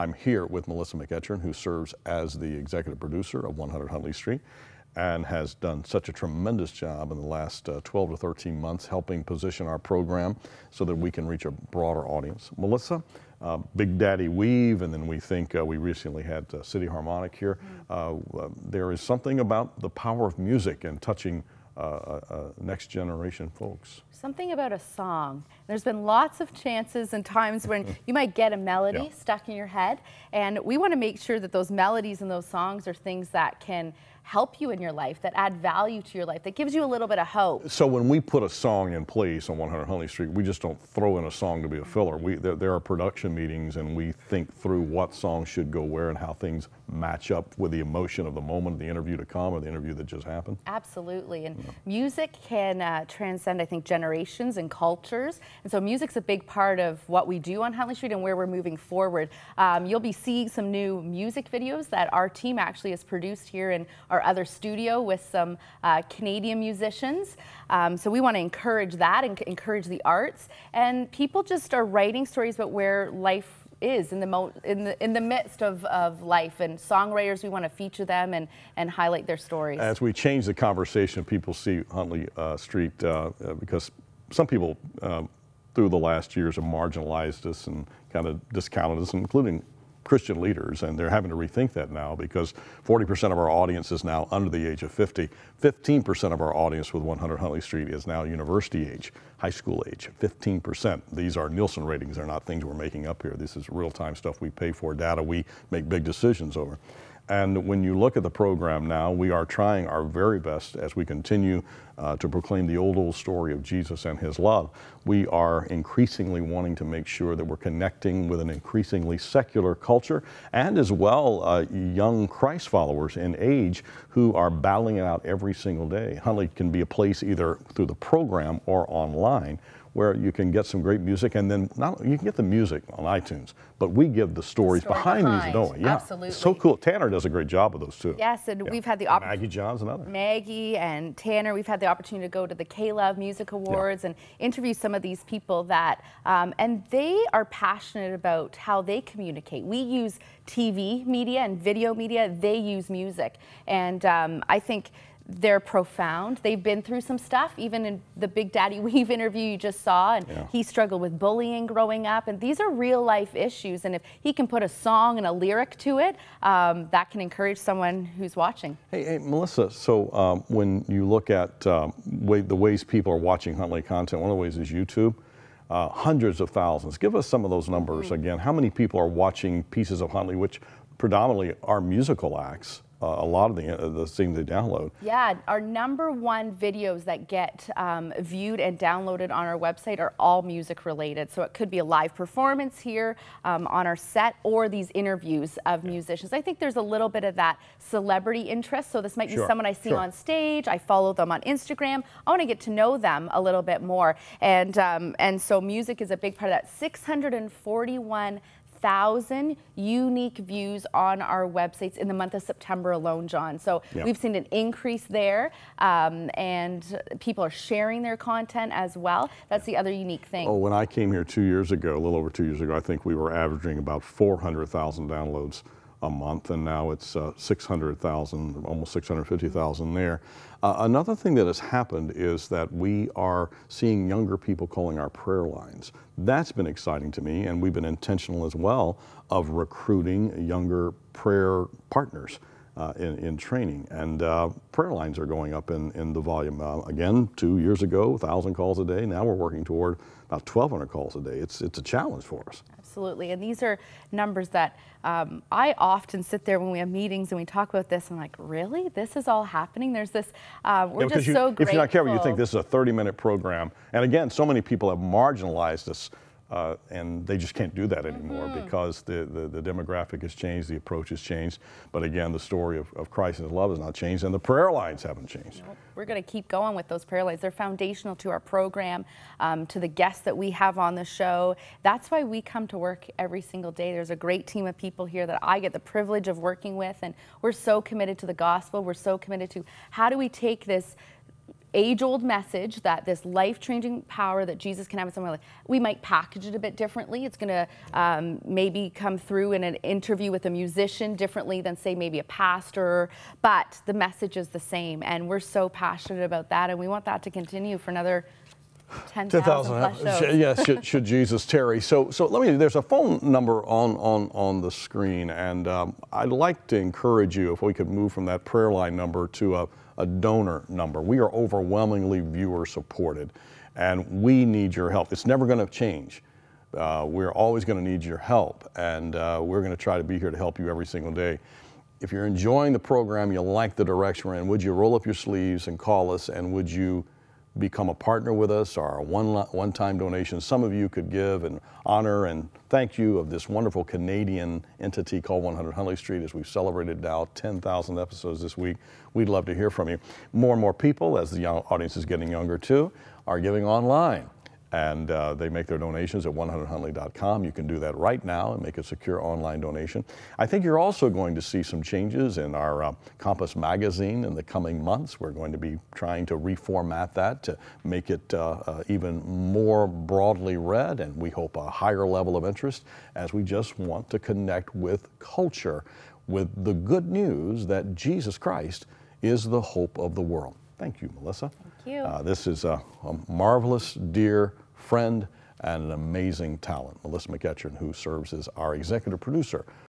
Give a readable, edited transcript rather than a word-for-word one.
I'm here with Melissa McEachern, who serves as the executive producer of 100 Huntley Street and has done such a tremendous job in the last 12 to 13 months helping position our program so that we can reach a broader audience. Melissa, Big Daddy Weave, and then we think we recently had City Harmonic here. There is something about the power of music and touching next generation folks. Something about a song. There's been lots of chances and times when you might get a melody stuck in your head, and we want to make sure that those melodies and those songs are things that can help you in your life, that add value to your life, that gives you a little bit of hope. So when we put a song in place on 100 Huntley Street, we just don't throw in a song to be a filler. There are production meetings, and we think through what songs should go where and how things match up with the emotion of the moment, the interview to come or the interview that just happened. Absolutely, and music can transcend, I think, generations and cultures, and so music's a big part of what we do on Huntley Street and where we're moving forward. You'll be seeing some new music videos that our team actually has produced here in our other studio with some Canadian musicians. So we want to encourage that and encourage the arts, and people just are writing stories about where life is in the midst of life, and songwriters, we want to feature them and highlight their stories. As we change the conversation, people see Huntley Street because some people through the last years have marginalized us and kind of discounted us, including Christian leaders, and they're having to rethink that now because 40% of our audience is now under the age of 50. 15% of our audience with 100 Huntley Street is now university age, high school age, 15%. These are Nielsen ratings. They're not things we're making up here. This is real-time stuff we pay for, data we make big decisions over. And when you look at the program now, we are trying our very best as we continue to proclaim the old story of Jesus and his love. We are increasingly wanting to make sure that we're connecting with an increasingly secular culture and as well young Christ followers in age who are battling it out every single day. Huntley can be a place either through the program or online where you can get some great music, and then you can get the music on iTunes, but we give the stories behind these, don't we? Yeah, absolutely. So cool. Tanner does a great job of those too. Yes, and we've had the opportunity. Maggie John's another. Maggie and Tanner, we've had the opportunity to go to the K-Love Music Awards and interview some of these people that, and they are passionate about how they communicate. We use TV media and video media, they use music, and I think they're profound. They've been through some stuff, even in the Big Daddy Weave interview you just saw, and he struggled with bullying growing up, and these are real life issues, and if he can put a song and a lyric to it, that can encourage someone who's watching. Hey Melissa, so when you look at the ways people are watching Huntley content, one of the ways is YouTube. Hundreds of thousands. Give us some of those numbers again. How many people are watching pieces of Huntley, which predominantly are musical acts? A lot of the things they download. Yeah, our #1 videos that get viewed and downloaded on our website are all music related. So it could be a live performance here on our set or these interviews of musicians. I think there's a little bit of that celebrity interest. So this might be someone I see on stage. I follow them on Instagram. I want to get to know them a little bit more. And so music is a big part of that. 641,000 unique views on our websites in the month of September alone, John. So we've seen an increase there, and people are sharing their content as well. That's the other unique thing. Oh, when I came here 2 years ago, a little over 2 years ago, I think we were averaging about 400,000 downloads a month, and now it's 600,000, almost 650,000 there. Another thing that has happened is that we are seeing younger people calling our prayer lines. That's been exciting to me, and we've been intentional as well of recruiting younger prayer partners in training, and prayer lines are going up in the volume. Again, 2 years ago, 1,000 calls a day. Now we're working toward about 1,200 calls a day. It's a challenge for us. Absolutely, and these are numbers that I often sit there when we have meetings and we talk about this, and I'm like, really? This is all happening? There's this, we're just so grateful. If you're not careful, you think this is a 30-minute program. And again, so many people have marginalized us, and they just can't do that anymore because the demographic has changed, the approach has changed. But again, the story of Christ and his love has not changed, and the prayer lines haven't changed. Nope. We're going to keep going with those prayer lines. They're foundational to our program, to the guests that we have on the show. That's why we come to work every single day. There's a great team of people here that I get the privilege of working with, and we're so committed to the gospel. We're so committed to how do we take this age-old message that this life-changing power that Jesus can have in someone's life. We might package it a bit differently. It's going to maybe come through in an interview with a musician differently than, say, maybe a pastor, but the message is the same, and we're so passionate about that, and we want that to continue for another 10,000 plus shows. Yes, should Jesus tarry. So there's a phone number on the screen, and I'd like to encourage you, if we could move from that prayer line number to a donor number. We are overwhelmingly viewer supported, and we need your help. It's never going to change. We're always going to need your help, and we're going to try to be here to help you every single day. If you're enjoying the program, you like the direction we're in, would you roll up your sleeves and call us, and would you become a partner with us, or a one-time donation? Some of you could give in honor and thank you of this wonderful Canadian entity called 100 Huntley Street, as we've celebrated now 10,000 episodes this week. We'd love to hear from you. More and more people, as the young audience is getting younger too, are giving online. And they make their donations at 100huntley.com. You can do that right now and make a secure online donation. I think you're also going to see some changes in our Compass magazine in the coming months. We're going to be trying to reformat that to make it even more broadly read, and we hope a higher level of interest, as we just want to connect with culture, with the good news that Jesus Christ is the hope of the world. Thank you, Melissa. Thank you. This is a marvelous, dear friend and an amazing talent, Melissa McEachern, who serves as our executive producer